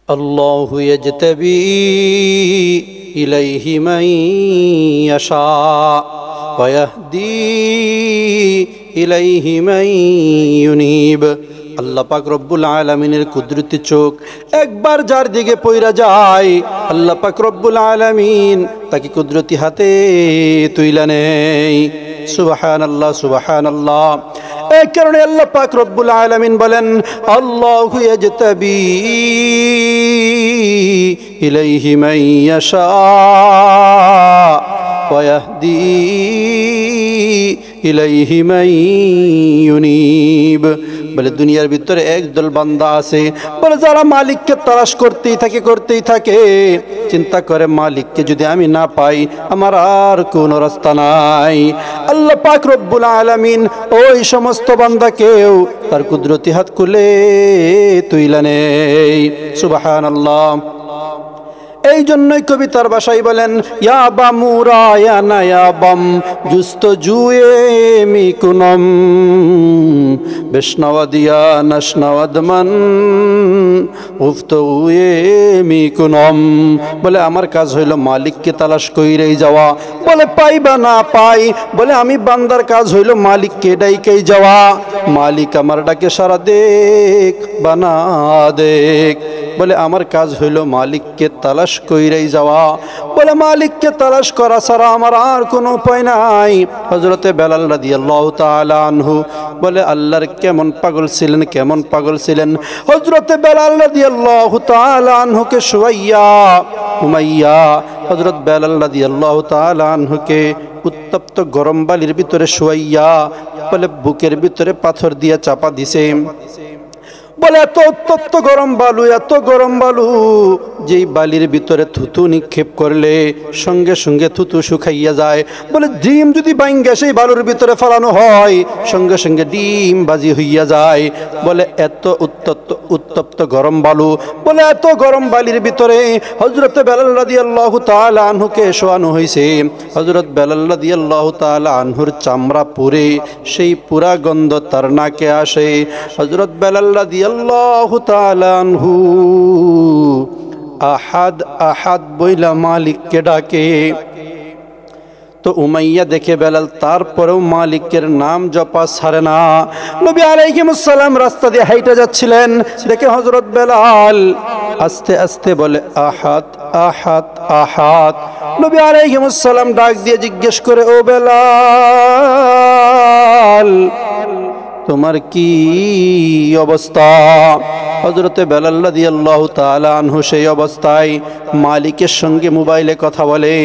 अल्लाहु यज्तबी इलैहि मन यशा व यहदी इलैहि मन युनीब। আল্লাহ পাক রব্বুল আলামিনের কুদরতি চোখ একবার যার দিকে পইরা যায়, আল্লাহ পাক রব্বুল আলামিন তাকে কুদরতি হাতে তুইলা নেয়। সুবহানাল্লাহ সুবহানাল্লাহ। এই কারণে আল্লাহ পাক রব্বুল আলামিন বলেন, আল্লাহু ইয়াজতাবি ইলাইহি মান ইয়াশা ওয়া ইয়াহদি ইলাইহি মান ইউনিব। বলে দুনিয়ার ভিতরে একদল বান্দা আছে, বলে যারা মালিককে তালাশ করতেই থাকে, চিন্তা করে মালিককে যদি আমি না পাই আমার আর কোনো রাস্তা নাই। আল্লাহ পাক রব্বুল আলামিন ওই সমস্ত বান্দাকেও তার কুদরতি হাত খুলে তুইলা নেয়। সুবহানাল্লাহ। এই জন্যই কবিতার ভাষায় বলেন, ইয়া বামুরা ইয়া নায়াবাম জুস্ত জুয়ে মিকুনম বেশনাওয়াদিয়া নাশনাওয়াদমান উফতুয়ে মিকুনম। বলে আমার কাজ হইল মালিককে তালাশ কইরেই যাওয়া, বলে পাই বা না পাই, বলে আমি বান্দার কাজ হইল মালিককে ডাইকেই যাওয়া। মালিক আমার ডাকে সারা দেখ বা না দেখ, বলে আমার কাজ হইল মালিককে তালাশ কইরাই যাওয়া। বলে মালিককে তালাশ করা ছাড়া আমার আর কোনো উপায় নাই। হযরতে বেলাল রাদিয়াল্লাহু তাআলা আনহু বলে আল্লাহর কেমন পাগল ছিলেন। হযরতে বেলাল রাদিয়াল্লাহু তাআলা আনহুকে উমাইয়া হযরত বেলাল রাদিয়াল্লাহু তাআলা আনহুকে উত্তপ্ত গরম বালির ভিতরে শুয়াইয়া বলে বুকের ভিতরে পাথর দিয়া চাপা দিছে। বলে এত উত্তপ্ত গরম বালু, যেই বালির ভিতরে থুতু নিক্ষেপ করলে সঙ্গে সঙ্গে থুতু শুকাইয়া যায়। বলে ডিম যদি বাইঙ্গা সেই বালুর ভিতরে ফেলানো হয় সঙ্গে সঙ্গে ডিম বাজি হইয়া যায়। বলে এত উত্তপ্ত গরম বালু, বলে এত গরম বালির ভিতরে হযরত বেলাল রাদিয়াল্লাহু তাআলা আনহুকে শোয়ানো হয়েছে। হযরত বেলাল রাদিয়াল্লাহু তাআলা আনহুর চামড়া পুড়ে সেই পুরা গন্ধ তার নাকে আসে। হযরত বেলাল রাদিয়াল্লাহু তাআলা আনহু আহাদ আহাদ বইলা মালিককে ডাকে। তো উমাইয়া দেখে বেলাল তারপরেও মালিকের নাম জপা ছাড়ে না। নবী আলাইহিস সালাম রাস্তা দিয়ে হাইটা যাচ্ছিলেন, দেখে হযরত বেলাল আস্তে আস্তে বলে আহাদ আহাদ আহাদ। নবী আলাইহিস সালাম ডাক দিয়ে জিজ্ঞেস করে, ও বেলাল তোমার কি অবস্থা? হযরতে বেলাল রাদিয়াল্লাহু তাআলা আনহু সেই অবস্থায় মালিকের সঙ্গে মোবাইলে কথা বলে।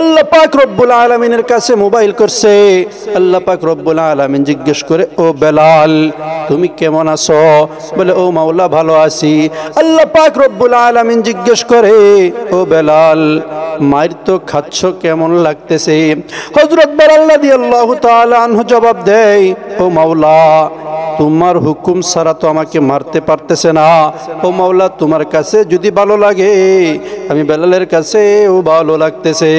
আল্লাহ পাক রব্বুল আলামিনের কাছে মোবাইল করছে। আল্লাহ পাক রব্বুল আলামিন জিজ্ঞেস করে, ও বেলাল তুমি কেমন আছো? বলে ও মাওলা ভালো আছি। আল্লাহ পাক রব্বুল আলামিন জিজ্ঞেস করে, ও বেলাল মার তো খাচ্ছ, কেমন লাগতেছে? হযরত বেলাল রাদিয়াল্লাহু তাআলা আনহু জবাব দেয়, ও মাওলা তোমার হুকুম ছাড়া তো আমাকে মারতে পারতেছে না। ও মাওলা তোমার কাছে যদি ভালো লাগে আমি বেলালের কাছেও ভালো লাগতেছে।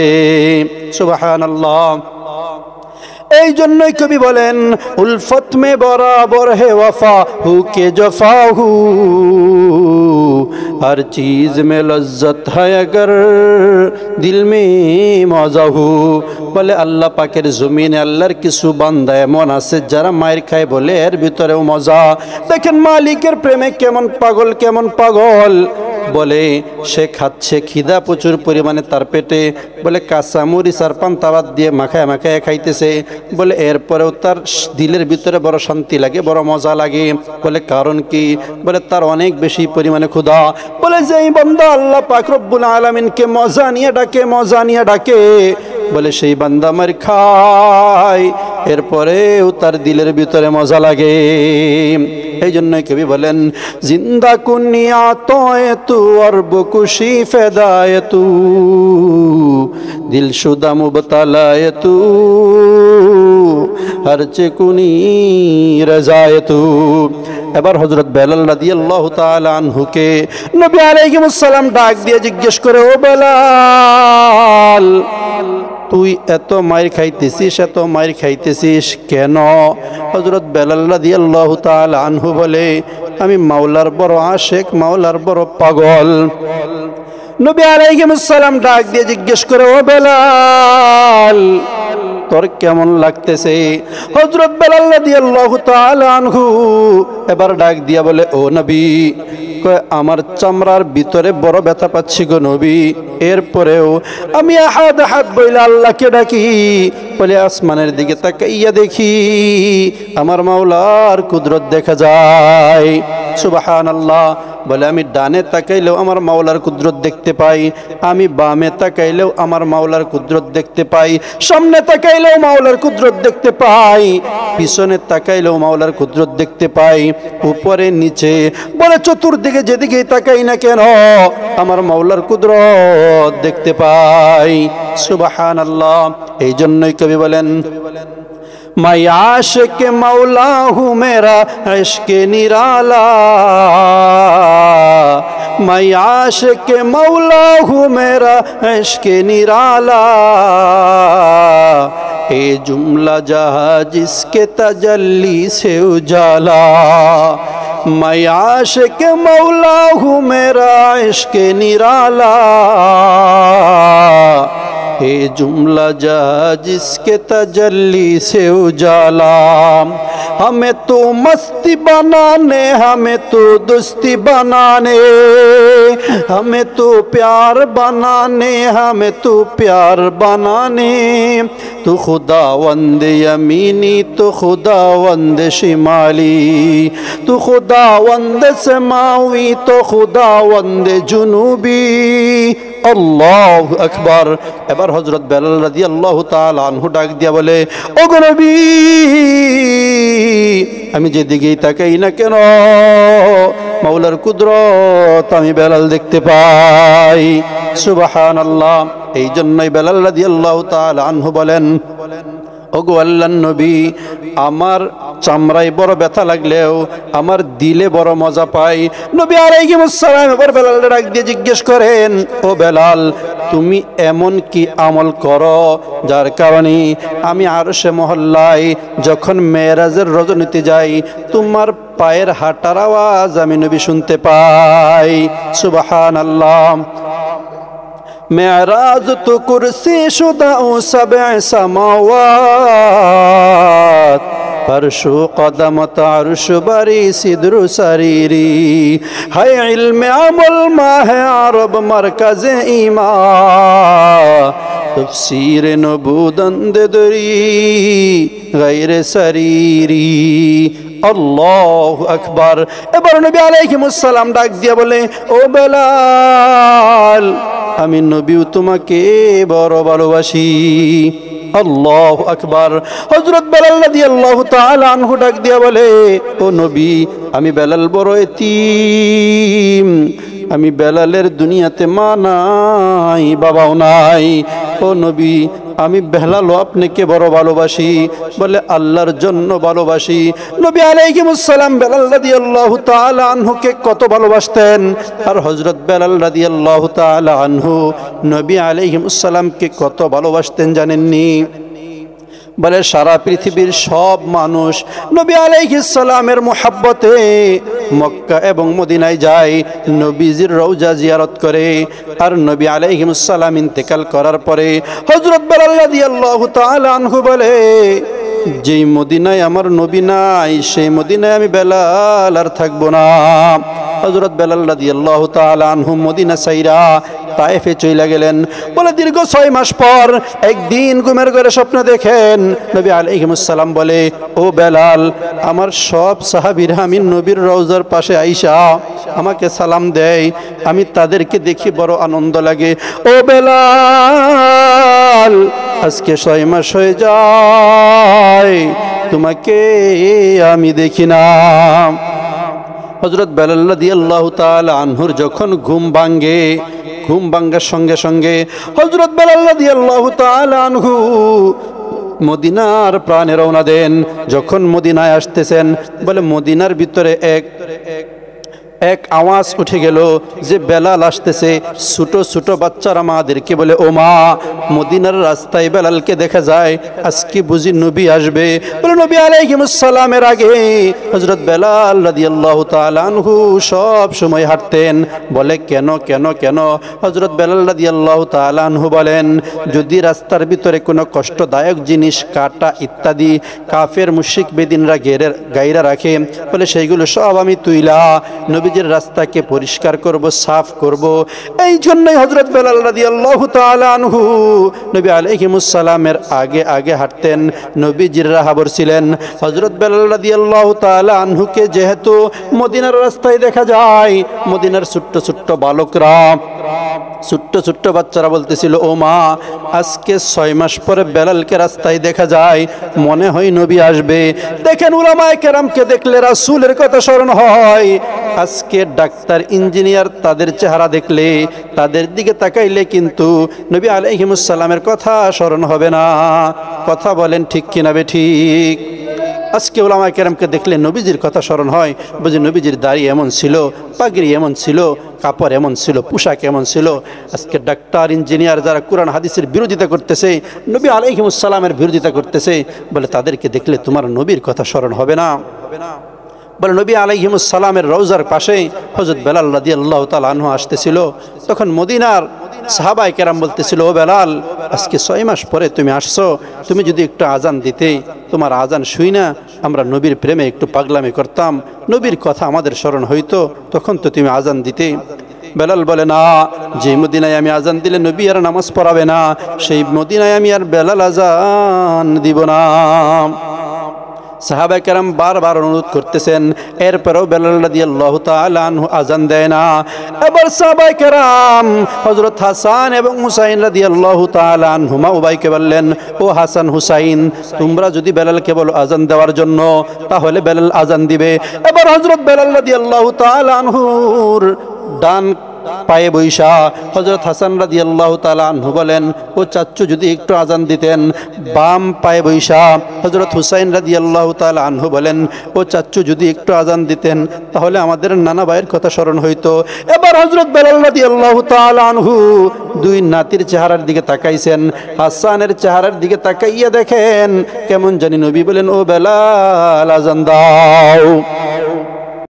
সুবহানাল্লাহ। এই জন্যই কবি বলেন, উলফত মে বরাবর হে ওয়ফা হু কে জফা হু हर चीज में लज्जत है अगर दिल में मजा हो। বলে আল্লাহ পাকের জমিনে আল্লাহর কিছু বান্দা এমন আছে যারা মায়ের খায় বলে এর ভিতরেও মজা। দেখেন মালিকের প্রেমে কেমন পাগল। বলে সে খাচ্ছে, খিদা প্রচুর পরিমাণে তার পেটে, বলে কাঁচা মরিচ আর পান্তা ভাত দিয়ে মাখায় খাইতেছে। বলে এরপরেও তার দিলের ভিতরে বড় শান্তি লাগে, বড় মজা লাগে। বলে কারণ কি? বলে তার অনেক বেশি পরিমাণে ক্ষুধা। বলে যেই বান্দা আল্লাহ পাক রব্বুল আলামিনকে মজা নিয়ে ডাকে বলে সেই বান্দা মার খায়, এরপরেও তার দিলের ভিতরে মজা লাগে। এই জন্য কবি বলেন, জিন্দা কুনিয়া তোয়ে তু অরব খুশি ফেদায়ে তু দিলশুদা মুবতালায়ে তু হর চে কুনি রাজায়ে তু। এবার হযরত বেলাল রাদিয়াল্লাহু তাআলা আনহুকে নবী আলাইহিস সালাম ডাক দিয়ে জিজ্ঞেস করে, ও বেলাল তুই এত মাইর খাইতেছিস, এত মাইর খাইতেছিস কেন? হযরত বেলাল রাদিয়াল্লাহু তাআলা আনহু বলে, আমি মাওলার বড় আশেক, মাওলার বড় পাগল। নবী আলাইহিস সালাম ডাক দিয়ে জিজ্ঞেস করে, ও বেলাল, তোর কেমন লাগতেছে? হযরত বেলাল রাদিয়াল্লাহু তাআলা আনহু এবার ডাক দিয়া বলে, ও নবী, কয় আমার চামড়ার ভিতরে বড় ব্যথা পাচ্ছি গো নবী, এরপরেও আমি আহাদ আহাদ বইলে আল্লাহকে ডাকি, বলে আসমানের দিকে তাকাইয়া দেখি আমার মাওলার কুদরত দেখা যায়। সুবহানাল্লাহ। বলে আমি ডানে তাকাইলেও আমার মাওলার কুদরত দেখতে পাই, আমি বামে তাকাইলেও আমার মাওলার কুদরত দেখতে পাই, সামনে তাকাইলেও মাওলার কুদরত দেখতে পাই, পিছনে তাকাইলেও মাওলার কুদরত দেখতে পাই, উপরে নিচে, বলে চতুর্দিকে যেদিকেই তাকাই না কেন আমার মাওলার কুদরত দেখতে পাই। সুবহানাল্লাহ। এই জন্যই কবি বলেন, मैं आशिक मौला हूँ मेरा इश्क निराला, मैं आशिक मौला हूँ मेरा इश्क निराला, ए जुमला जहाँ जिसके तजल्ली से उजाला, मैं आशिक मौला हूँ मेरा इश्क निराला, हे जुमला जा जिसके तजल्ली से उजाला, हमें तो मस्ती बनाने, हमें तो दोस्ती बनाने, हमें तो प्यार बनाने, हमें तो प्यार बनाने, तो खुदावंद यमीनी तो खुदावंद शिमाली, तो खुदावंद समावी तो खुदावंद जुनूबी। আল্লাহু আকবার। এবার হযরত বেলাল রাদিয়াল্লাহু তাআলা আনহু ডাক দিয়া বলে, ও গো নবী, আমি যেদিকেই তাকাই না কেন মাওলার কুদরত আমি বেলাল দেখতে পাই। সুবহানাল্লাহ। এই জন্যই বেলাল রাদিয়াল্লাহু তাআলা আনহু বলেন, ওগো আল্লাহর নবী, আমার চামড়ায় বড় ব্যথা লাগলেও আমার দিলে বড় মজা পাই। নবী আলাইহিস সালাম এবার বেলালকে ডাক দিয়ে জিজ্ঞেস করেন, ও বেলাল, তুমি এমন কি আমল করো যার কারণে আমি আরশে মহল্লায় যখন মেরাজের রজনীতে যাই তোমার পায়ের হাঁটার আওয়াজ আমি নবী শুনতে পাই। সুবহানাল্লাহ। मेराज तो कुर्सी शुदा सबे समावात, फर्शु कदम तारुश बरी सिदरु शरीरी, है इल्म अमल माह अरब मरकज ईमा, तफसीर नबूदंद दरी गैर शरीरी। আল্লাহু আকবার। এবার নবী আলাইহিস সালাম ডাক দিয়া বলে, ও বেলাল, আমি নবীও তোমাকে বড় ভালোবাসি। আল্লাহু আকবার। হযরত বেলাল রাদিয়াল্লাহু তাআলা আনহু ডাক দিয়া বলে, ও নবী, আমি বেলাল বড় এতিম, আমি বেলালের দুনিয়াতে মা নাই, বাবাও নাই। ও নবী, আমি বেলালও আপনাকে বড় ভালোবাসি। বলে আল্লাহর জন্য ভালোবাসি। নবী আলাইহিস সালাম বেলাল রাদিয়াল্লাহু তাআলা আনহুকে কত ভালোবাসতেন, আর হযরত বেলাল রাদিয়াল্লাহু তাআলা আনহু নবী আলাইহিস সালামকে কত ভালোবাসতেন জানেননি? বলে সারা পৃথিবীর সব মানুষ নবী আলাইহিস সালামের মুহাব্বতে মক্কা এবং মদিনায় যায়, নবীজির রওজা জিয়ারত করে। আর নবী আলাইহিস সালাম ইন্তেকাল করার পরে হযরত বেলাল রাদিয়াল্লাহু তাআলা আনহু বলে, যেই মদিনায় আমার নবী নাই সেই মদিনায় আমি বেলাল আর থাকবো না। হযরত বেলাল রাদিয়াল্লাহু তাআলা আনহু মদিনা ছাইরা তায়েফে চলে গেলেন। বলে দীর্ঘ 6 মাস পর একদিন ঘুমের ঘরে স্বপ্ন দেখেন নবী আলাইহিস সালাম বলে, ও বেলাল, আমার সব সাহাবীরা আমি নবীর রওজার পাশে আইসা আমাকে সালাম দেয়, আমি তাদেরকে দেখি বড় আনন্দ লাগে। ও বেলাল, আজকে 6 মাস হয়ে যায় তোমাকে আমি দেখি না। হযরত বেলাল রাদিয়াল্লাহু তাআলা আনহুর যখন ঘুম ভাঙে, ঘুম ভাঙার সঙ্গে সঙ্গে হযরত বেলাল রাদিয়াল্লাহু তাআলা আনহু মদিনার প্রাণে রওনা দেন। যখন মদিনায় আসতেছেন, বলে মদিনার ভিতরে এক এক আওয়াজ উঠে গেল যে বেলাল আসতেছে। ছোট ছোট বাচ্চারা মাদেরকে বলে, ও মা, মদিনার রাস্তায় বেলালকে দেখা যায়, আজকে বুঝি নবী আসবে। বলে নবী আলাইহিস সালামের আগে হযরত বেলাল রাদিয়াল্লাহু তাআলা আনহু সব সময় হাঁটতেন। বলে কেন কেন কেন? হযরত বেলাল রাদিয়াল্লাহু তাআলা আনহু বলেন, যদি রাস্তার ভিতরে কোনো কষ্টদায়ক জিনিস, কাটা ইত্যাদি কাফের মুশরিক বেদিনরা গাইরা রাখে, বলে সেইগুলো সব আমি তুইলা নবীজির রাস্তাকে পরিষ্কার করব, সাফ করব। এই জন্যই হযরত বেলাল রাদিয়াল্লাহু তাআলা আনহু নবী আলাইহিস সালামের আগে আগে হাঁটতেন, নবীজির রাহাবর ছিলেন। হযরত বেলাল রাদিয়াল্লাহু তাআলা আনহুকে যেহেতু মদিনার রাস্তায় দেখা যায়, মদিনার ছোট্ট ছোট্ট বালকরা, ছোট্ট ছোট্ট বাচ্চারা বলতেছিল, ও মা, আজকে 6 মাস পরে বেলালকে রাস্তায় দেখা যায়, মনে হয় নবী আসবে। দেখেন, উলামায়ে কেরামকে দেখলে রাসূলের কথা স্মরণ হয়। আজকে ডাক্তার, ইঞ্জিনিয়ার, তাদের চেহারা দেখলে, তাদের দিকে তাকাইলে কিন্তু নবী আলাইহিস সালামের কথা স্মরণ হবে না। কথা বলেন ঠিক কিনা বেঠিক? আজকে উলামায়ে কেরামকে দেখলে নবীজির কথা স্মরণ হয়। বুঝি নবীজির দাড়ি এমন ছিল, পাগড়ি এমন ছিল, কাপড় এমন ছিল, পোশাক এমন ছিল। আজকে ডাক্তার, ইঞ্জিনিয়ার যারা কোরআন হাদিসের বিরোধিতা করতেছে, নবী আলাইহিস সালামের বিরোধিতা করতেছে, বলে তাদেরকে দেখলে তোমার নবীর কথা স্মরণ হবে না। বলে নবী আলাইহিস সালামের রওজার পাশে হযরত বেলাল রাদিয়াল্লাহু তাআলা আনহু আসতেছিল। তখন মদিনার সাহাবায়ে কেরাম বলতেছিল, ও বেলাল, আজকে 6 মাস পরে তুমি আসছো, তুমি যদি একটু আজান দিতে, তোমার আজান শুই না আমরা নবীর প্রেমে একটু পাগলামি করতাম, নবীর কথা আমাদের স্মরণ হইতো, তখন তো তুমি আজান দিতে। বেলাল বলে, না, যে মদিনায় আমি আজান দিলে নবী আর নামাজ পড়াবে না, সেই মদিনায় আমি আর বেলাল আজান দিব না। সাহাবায়ে কেরাম বারবার অনুরোধ করতেছেন, এরপরেও বেলাল রাদিয়াল্লাহু তাআলা আনহু আজান দেয় না। এবার সাহাবায়ে কেরাম হযরত হাসান এবং হুসাইন রাদিয়াল্লাহু তাআলা আনহুমা উভয়কে বললেন, ও হাসান, হুসাইন, তোমরা যদি বেলালকে বলো আজান দেওয়ার জন্য, তাহলে বেলাল আজান দিবে। এবার হযরত বেলাল রাদিয়াল্লাহু তাআলা আনহুর ডান পায়ে বৈশা হযরত হাসান রাদিয়াল্লাহু তাআলা আনহু বলেন, ও চাচ্চু, যদি একটু আজান দিতেন। বাম পায়ে বৈশা হযরত হুসাইন রাদিয়াল্লাহু তাআলা আনহু বলেন, ও চাচ্চু, যদি একটু আজান দিতেন, তাহলে আমাদের নানা ভাইয়ের কথা স্মরণ হইতো। এবার হযরত বেলাল রাদিয়াল্লাহু তাআলা আনহু দুই নাতির চেহারার দিকে তাকাইছেন। হাসানের চেহারার দিকে তাকাইয়া দেখেন কেমন জানি নবী বলেন, ও বেলাল, আজান দাও।